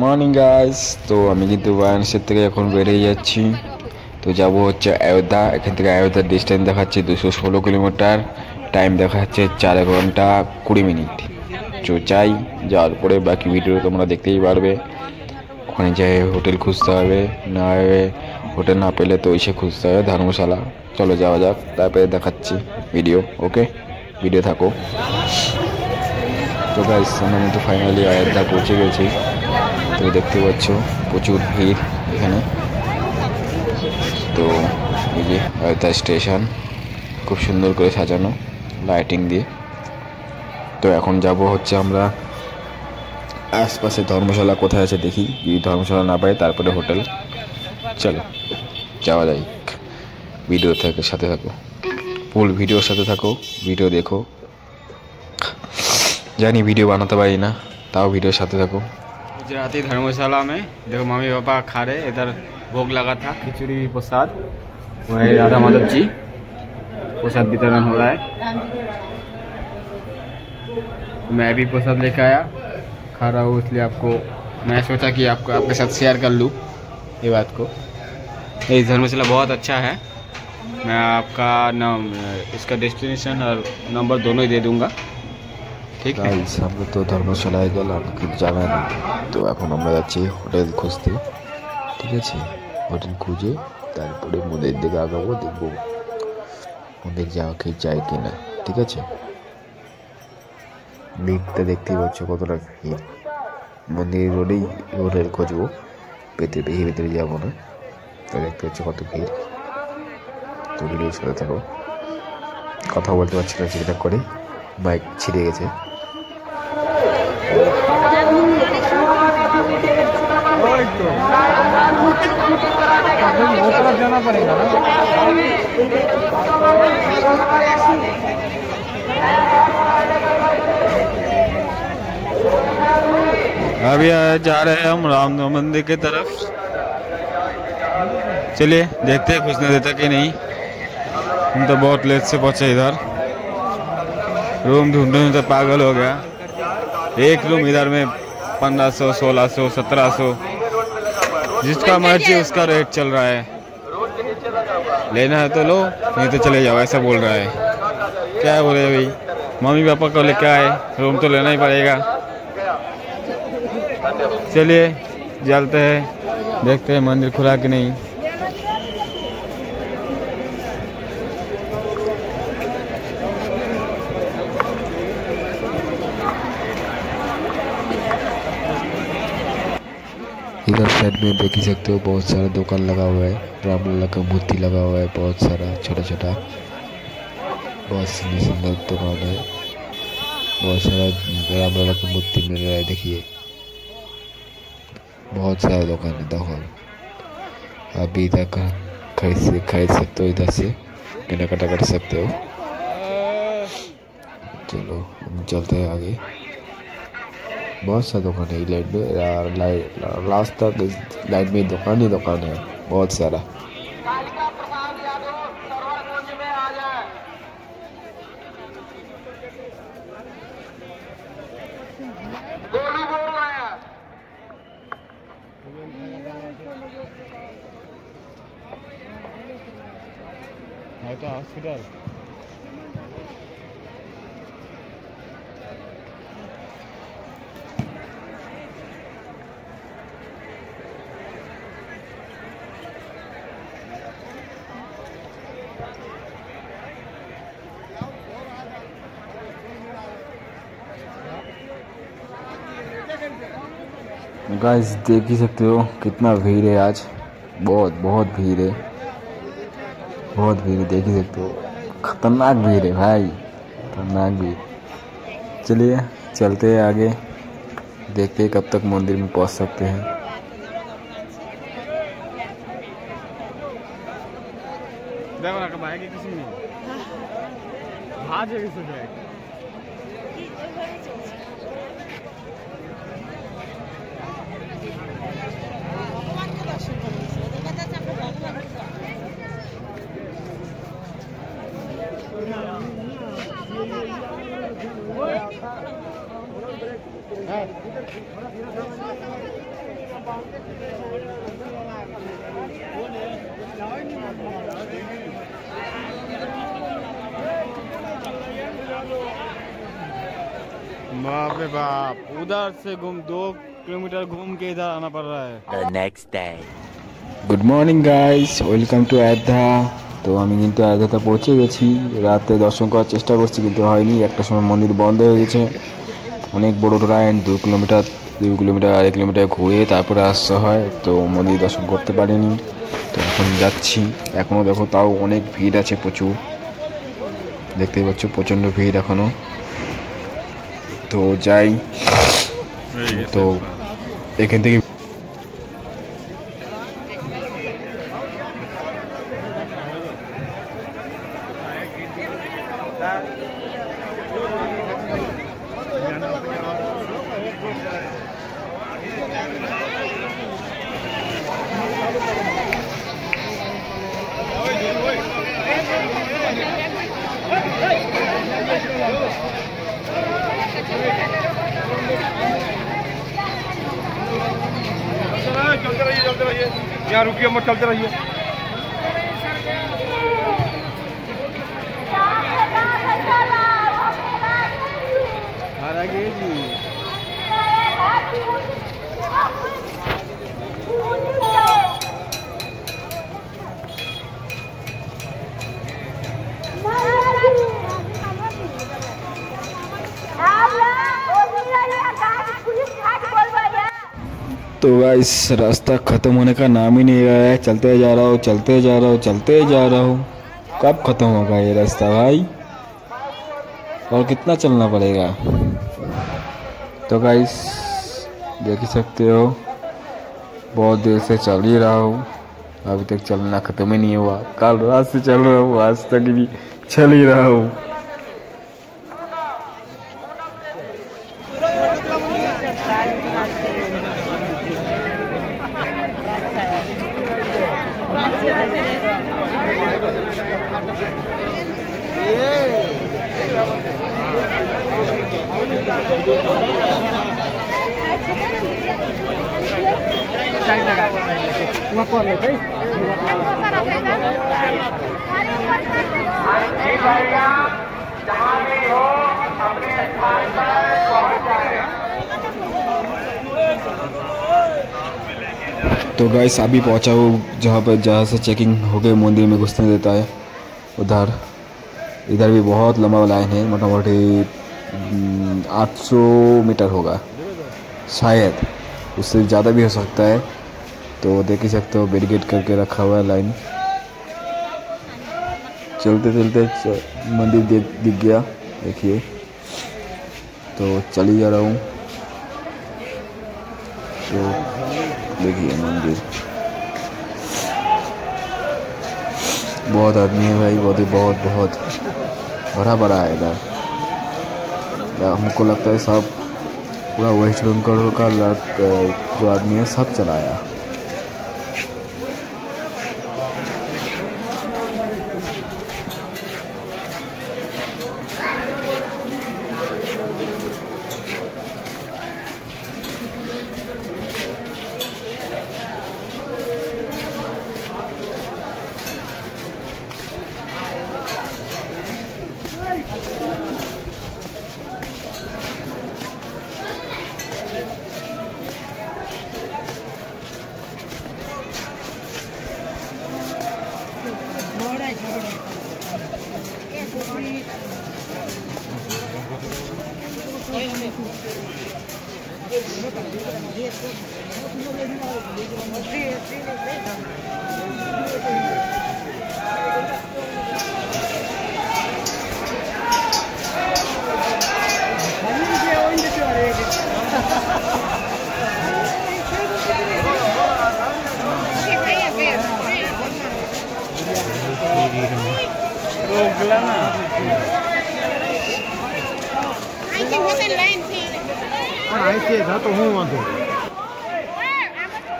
Morning guys. তো আমি কিন্তু বারাণসীর থেকে এখন বেরিয়ে যাচ্ছি। তো যাব হচ্ছে অযোধ্যা। এখান থেকে অযোধ্যার ডিস্টেন্স দেখাচ্ছে 216 কিলোমিটার, টাইম দেখাচ্ছে 4 ঘন্টা 20 মিনিট। তো চাই যাওয়ার পরে বাকি ভিডিও তোমরা দেখতেই পারবে। ওখানে যাই হোটেল খুঁজতে হবে, না হোটেল না পেলে তো এসে খুঁজতে হবে ধর্মশালা। চলো যাওয়া যাক, তারপরে দেখাচ্ছি ভিডিও। ওকে, ভিডিও থাকো। তো গাইস আমরা কিন্তু ফাইনালি অযোধ্যা পৌঁছে গেছি। তো দেখতে পাচ্ছ প্রচুর ভিড় এখানে। তো এই যে অযোধ্যা স্টেশন, খুব সুন্দর করে সাজানো লাইটিং দিয়ে। তো এখন যাব হচ্ছে আমরা আশপাশে ধর্মশালা কোথায় আছে দেখি, যদি ধর্মশালা না পাই তারপরে হোটেল। চলো যাওয়া যায়। ভিডিও থেকে সাথে থাকো, ফুল ভিডিওর সাথে থাকো, ভিডিও দেখো। जानी वीडियो बनाते पारी ना, ताओ वीडियो साथे थको। गुजराती धर्मशाला में देखो मम्मी पापा खा रहे, इधर भोग लगा था खिचड़ी प्रसाद, वही राधा माधव जी प्रसाद वितरण हो रहा है। मैं भी प्रसाद लेकर आया, खा रहा हूँ, इसलिए आपको मैं सोचा कि आपके साथ शेयर कर लूँ ये बात को। ये धर्मशाला बहुत अच्छा है। मैं आपका नाम, इसका डेस्टिनेशन और नंबर दोनों ही दे दूँगा। ঠিক আছে, আমরা তো ধর্মশালায় গেলাম কিন্তু জানা নেই। তো এখন আমরা যাচ্ছি হোটেল খুঁজতে। ঠিক আছে, হোটেল খুঁজে তারপরে মন্দির দিকে আগাবো, দেখবো মন্দির যাওয়া কি যায় কিনা। ঠিক আছে, ভিড়টা দেখতেই পাচ্ছ কতটা ভিড়। মন্দির রোডেই হোটেল খুঁজবো, বেশি ভেতরে যাবো না। তো দেখতে পাচ্ছ কত ভিড়। তো ভিডিওর সাথে থাকো। কথা বলতে পারছি না ঠিকঠাক করে, মাইক ছিঁড়ে গেছে। जाना पड़ेगा ना। अभी जा रहे हैं हम रामदेव मंदिर की तरफ। चलिए देखते हैं कुछ नहीं देता कि नहीं। हम तो बहुत लेट से पहुंचे इधर, रूम ढूंढने में तो पागल हो गया। एक रूम इधर में 1500, 1600, 1700, जिसका मर्जी उसका रेट चल रहा है। लेना है तो लो, नहीं तो चले जाओ, ऐसा बोल रहा है। क्या बोले भाई, मम्मी पापा को लेकर आए, रूम तो लेना ही पड़ेगा। चलिए चलते हैं, देखते हैं मंदिर खुला कि नहीं। इधर साइड में देख ही सकते हो बहुत सारा दुकान लगा हुआ है। रामलला का मूर्ति लगा हुआ है, बहुत सारा छोटा छोटा, बहुत सुंदर सुंदर दुकान है। बहुत सारा रामलला का मूर्ति मिल रहा है, देखिए बहुत सारा दुकान है। देखो अभी तक खरीद सकते हो, इधर से कटा कर सकते हो। चलो हम चलते हैं आगे। बहुत सा दुकान है लाइट में, लास्ट तक लाइट में दुकान ही दुकान है, बहुत सारा। है तो हॉस्पिटल। गाइस देख ही सकते हो कितना भीड़ है आज, बहुत बहुत भीड़ है, बहुत भीड़ है, देख ही सकते हो। खतरनाक भीड़ है भाई, खतरनाक भीड़। चलिए चलते हैं आगे, देखते हैं कब तक मंदिर में पहुंच सकते हैं। बाप रे बाप, उधर से 2 किलोमीटर घूम के इधर आना पड़ रहा है। The next day. Good morning guys, welcome to Ayodhya. তো আমি কিন্তু আয়োধ্যাতে পৌঁছে গেছি। রাতে দর্শন করার চেষ্টা করছি কিন্তু হয়নি, একটা সময় মন্দির বন্ধ হয়ে গেছে। অনেক বড় লাইন, 2 কিলোমিটার 2 কিলোমিটার 1 কিলোমিটার ঘুরে তারপরে আসতে হয়, তো মন্দির দর্শন করতে পারিনি। তো এখন যাচ্ছি, এখনও দেখো তাও অনেক ভিড় আছে, প্রচুর দেখতেই পাচ্ছ, প্রচণ্ড ভিড় এখনও। তো যাই, তো এখান থেকে यहाँ रुकिए मत, चलते रहिए। तो गाइस रास्ता ख़त्म होने का नाम ही नहीं रहा है। चलते जा रहा हूँ, चलते जा रहा हूँ, चलते जा रहा हूँ। कब ख़त्म होगा ये रास्ता भाई, और कितना चलना पड़ेगा। तो गाइस देख ही सकते हो, बहुत देर से चल ही रहा हूँ, अभी तक चलना ख़त्म ही नहीं हुआ। कल रात से चल रहा हूँ, आज तक भी चल ही रहा हूँ। तो गाइस अभी पहुंचा हूँ जहाँ से चेकिंग होके मंदिर में घुसने देता है, उधर। इधर भी बहुत लंबा लाइन है, मोटामोटी 800 मीटर होगा शायद, उससे ज़्यादा भी हो सकता है। तो देख ही सकते हो, बैरिकेड करके रखा हुआ है लाइन। चलते चलते मंदिर दिख गया, देखिए। तो चली जा रहा हूँ, तो देखिए मंदिर। बहुत आदमी है भाई, बहुत भरा भरा है इधर। हमको लगता है सब पूरा वेस्ट बंगाल का जो आदमी है सब चला आया।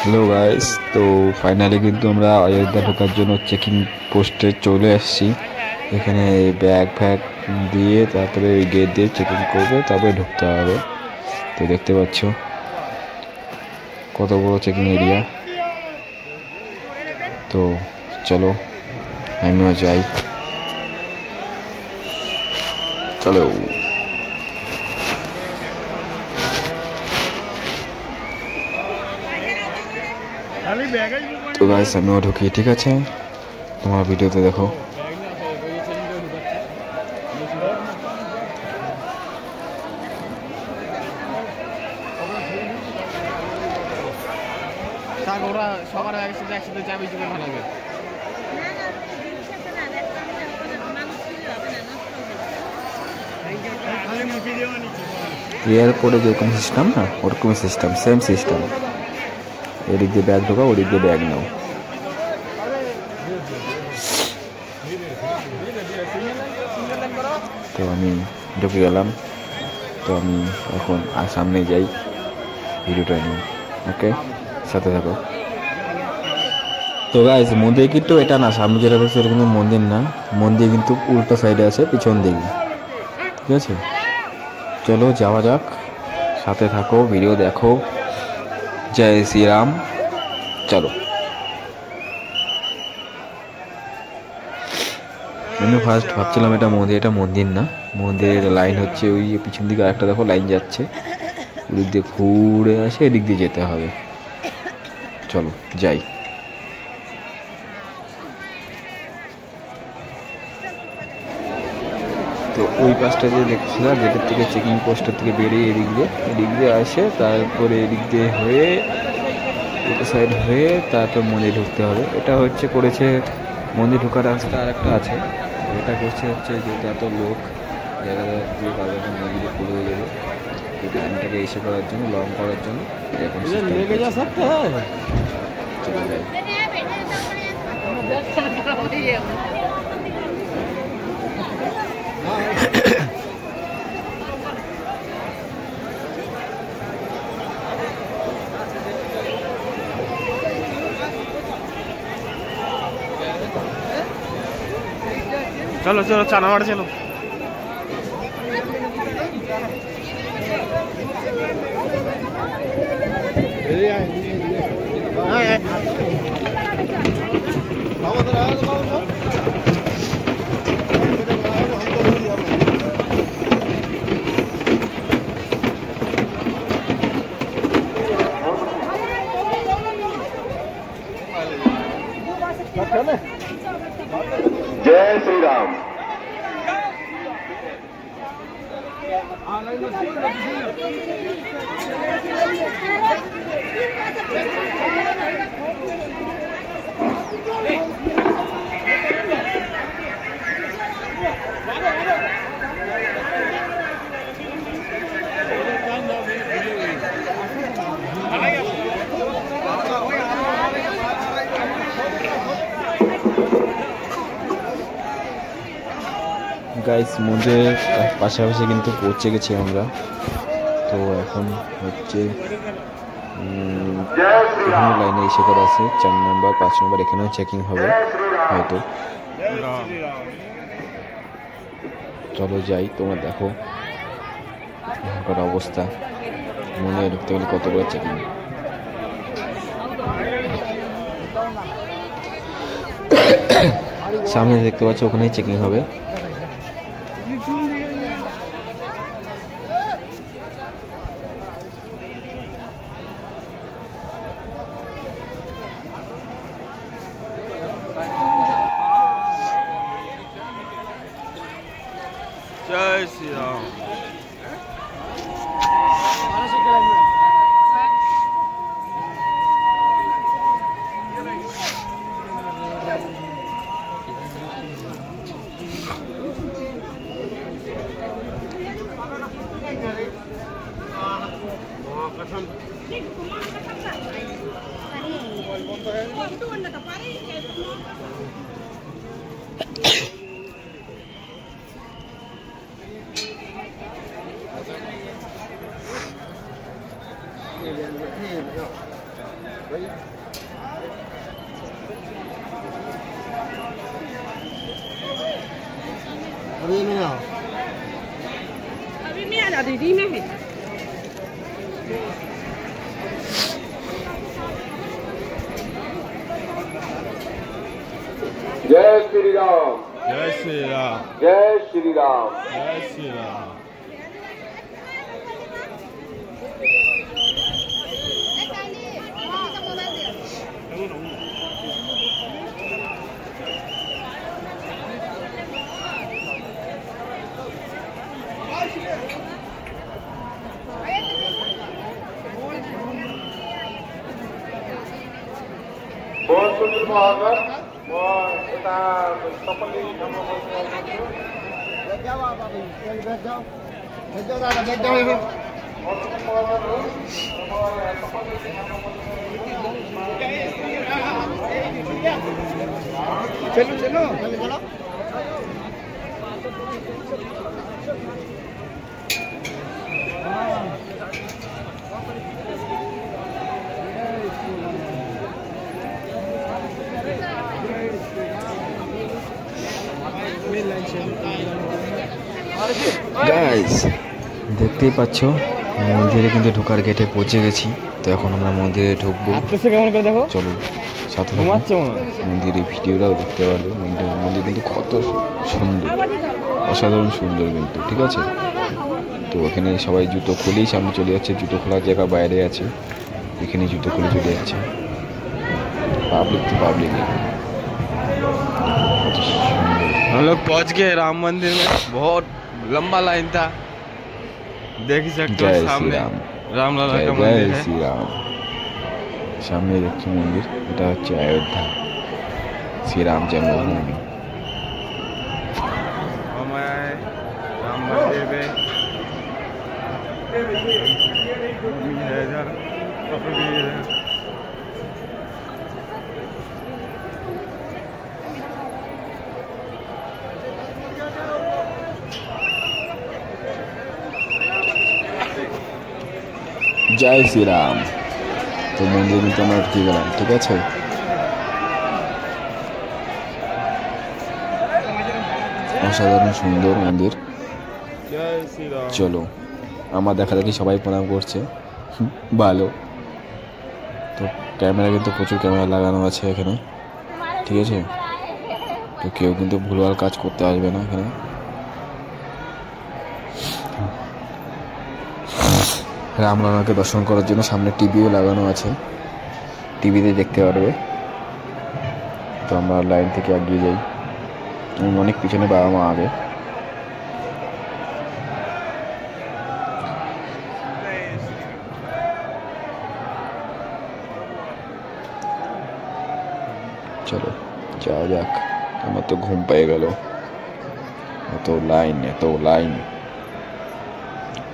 হ্যালো গাইস, তো ফাইনালি কিন্তু আমরা অযোধ্যা ঢোকার জন্য চেকিং পোস্টে চলে আসছি। এখানে ব্যাগ ফ্যাগ দিয়ে তারপরে ওই গেট দিয়ে চেকিং করবে, তারপরে ঢুকতে হবে। তো দেখতে পাচ্ছ কত বড় চেকিং এরিয়া। তো চলো আমিও যাই, চলো। তো গাইস আমিও ঢুকি, ঠিক আছে, তোমার ভিডিওতে দেখো। সবার একসাথে যাবে ভালো হবে। এয়ারপোর্টে যেরকম সিস্টেম না, ওরকমই সিস্টেম, সেম সিস্টেম। এদিক দিয়ে ব্যাগ ঢোকাও, ওদিক দিয়ে ব্যাগ নাও। তো আমি ঢুকে গেলাম। তো আমি এখন সামনে যাই, ভিডিওটা নিই, ওকে, সাথে থাকো। তো গাইস মন্দির কিন্তু এটা না, সামনে যেটা দেখছি এটা কিন্তু মন্দির না, মন্দির কিন্তু উল্টো সাইডে আছে, পিছন দিকে, ঠিক আছে। চলো যাওয়া যাক, সাথে থাকো, ভিডিও দেখো। জয় শ্রীরাম, চলো। আমি ফার্স্ট ভাবছিলাম এটা মন্দির, এটা মন্দির না, মন্দিরের লাইন হচ্ছে ওই পিছন দিকে আরেকটা দেখো লাইন যাচ্ছে, ওদিক দিয়ে ঘুরে আসে, এদিক দিয়ে যেতে হবে। চলো যাই। তো ওই পাশটা যে দেখছিলাম, গেটের থেকে চেকিং পোস্টের থেকে বেরিয়ে এদিক দিয়ে আসে, তারপরে এদিক দিয়ে হয়ে ওটা সাইড হয়ে তারপর মন্দির ঢুকতে হবে। এটা হচ্ছে করেছে মন্দির ঢোকার রাস্তা আর একটা আছে, এটা করছে হচ্ছে যেহেতু এত লোক জায়গা দিয়ে কারো মন্দিরে পুরো হয়ে যাবে, লাইনটাকে এসে করার জন্য, লং করার জন্য এখন চলে যায়। चलो चलो चानावाड़ चलो। जय श्री राम। গাইস মন্দিরের পাশাপাশি কিন্তু পৌঁছে গেছি আমরা। তো এখন হচ্ছে লাইনে এসে করা আছে 4 নম্বর 5 নম্বর, এখানেও চেকিং হবে হয়তো। চলো যাই, তোমরা দেখো এখানকার অবস্থা, মনে ঢুকতে গেলে কত বড় চেকিং। সামনে দেখতে পাচ্ছ ওখানেই চেকিং হবে। जय श्री राम। श्री राम जय श्री राम जय श्री राम जय श्री राम। बहुत सुंदर महाराज चलो चलो चलो গাইস দেখতেই পাচ্ছ মন্দিরে কিন্তু ঢোকার গেটে পৌঁছে গেছি। তো এখন আমরা মন্দিরে ঢুকবো। কেমন করে দেখো চলো সাথে মন্দিরের ভিডিওটাও দেখতে পারবে। মন্দির কিন্তু কত সুন্দর, অসাধারণ সুন্দর কিন্তু, ঠিক আছে। তো এখানে সবাই জুতো খুলেই সামনে চলে যাচ্ছে, জুতো খোলার জায়গা বাইরে আছে, এখানে জুতো খুলে চলে যাচ্ছে। पाब्लिक तो पाब्लिक है। हम लोग पहुंच गए राम मंदिर में। बहुत लंबा लाइन था, देख ही सकते हो सामने राम लाला का मंदिर है। श्री राम सामने देखते मंदिर, এটা হচ্ছে अयोध्या श्री राम जन्मभूमि। हम आए राम मंदिर में है इधर জয় শ্রীরাম। তো মন্দির কিন্তু আমরা ঢুকে গেলাম, ঠিক আছে। অসাধারণ সুন্দর মন্দির। চলো আমার দেখা দেখি সবাই প্রণাম করছে, ভালো। তো ক্যামেরা কিন্তু প্রচুর ক্যামেরা লাগানো আছে এখানে, ঠিক আছে। তো কেউ কিন্তু ভুলভাল কাজ করতে আসবে না এখানে। রামলালাকে দর্শন করার জন্য সামনে টিভিও লাগানো আছে, টিভিতে দেখতে পারবে। তো আমরা লাইন থেকে এগিয়ে যাই, অনেক পিছনে, বাবা মা আগে। চলো যাওয়া যাক, আমার তো ঘুম পেয়ে গেল। এত লাইন,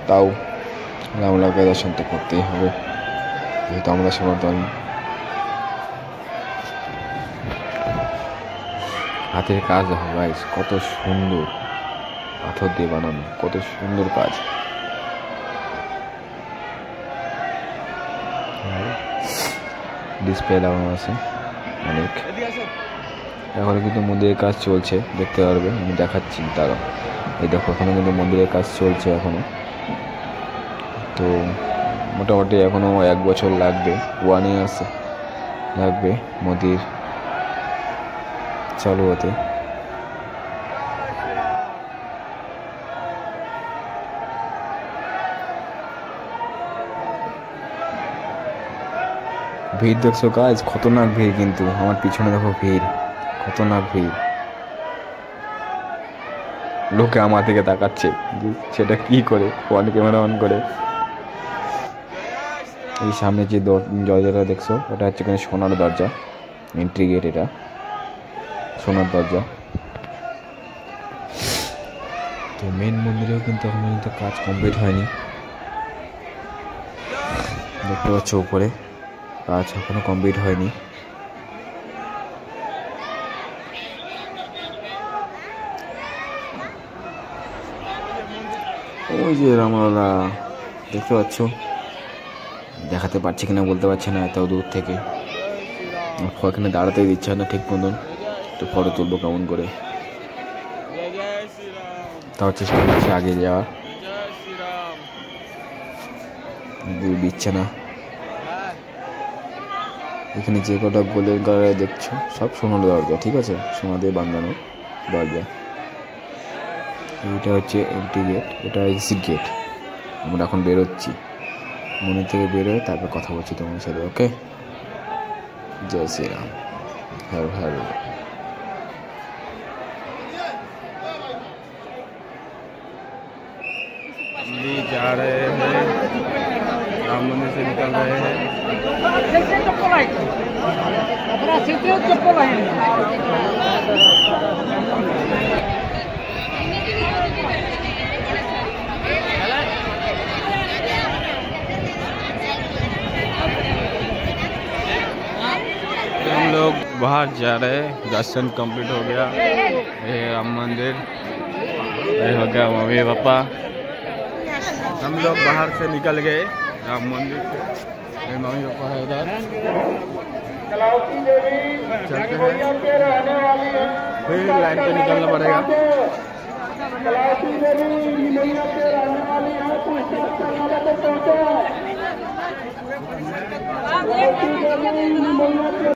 তাও রামলালাকে দর্শন তো করতেই হবে, যেহেতু আমরা সনাতন। হাতের কাজ দেখো গাইস, কত সুন্দর, পাথর দিয়ে বানানো, কত সুন্দর কাজ। ডিসপ্লে লাগানো আছে অনেক। এখন কিন্তু মন্দিরের কাজ চলছে, দেখতে পারবে, আমি দেখাচ্ছি তারা। এই দেখো এখানে কিন্তু মন্দিরের কাজ চলছে এখনো। তো মোটামুটি এখনো 1 বছর লাগবে, 1 year লাগবে মন্দির চালু হতে। ভিড় দেখছো গাইস, খতরনাক ভিড় কিন্তু। আমার পিছনে দেখো ভিড়, খতরনাক ভিড়। লোকে আমার দিকে তাকাচ্ছে, সেটা কি করে ওয়ান ক্যামেরা অন করে। এই সামনে যে দরজাটা দেখছো, ওটা হচ্ছে এখানে সোনার দরজা, এন্ট্রি গেট, এটা সোনার দরজা। তো মেন মন্দিরেও কিন্তু এখন পর্যন্ত কাজ কমপ্লিট হয়নি, দেখতে পাচ্ছ উপরে কাজ এখনো কমপ্লিট হয়নি। ওই যে রামলালা দেখতে পাচ্ছ, দেখাতে পারছি কিনা বলতে পারছি না, এত দূর থেকে এখানে দাঁড়াতেই দিচ্ছে না ঠিক মতন। তো ফটো তুলবো কেমন করে, তাও চেষ্টা করছি আগে যাওয়ার, দিচ্ছে না। এখানে যে কটা গোল্ডেন কালারে দেখছো সব সোনার দরজা, ঠিক আছে, সোনা দিয়ে বাঁধানো দরজা। এইটা হচ্ছে এন্ট্রি গেট, এটা এক্সিট গেট। আমরা এখন বেরোচ্ছি, মনে থেকে বেরোয় তারপর কথা বলছি তোমার সাথে। ওকে, জয় শ্রীরাম, হর হর। हम भी जा रहे हैं, राम मंदिर से निकल रहे हैं। हम लोग बाहर जा रहे हैं, दर्शन कंप्लीट हो गया। ये राम मंदिर, ये हो गया मम्मी पापा। हम लोग बाहर से निकल गए राम मंदिर से। ये मम्मी पापा है इधर, चलते हैं, फिर लाइन पे निकलना पड़ेगा।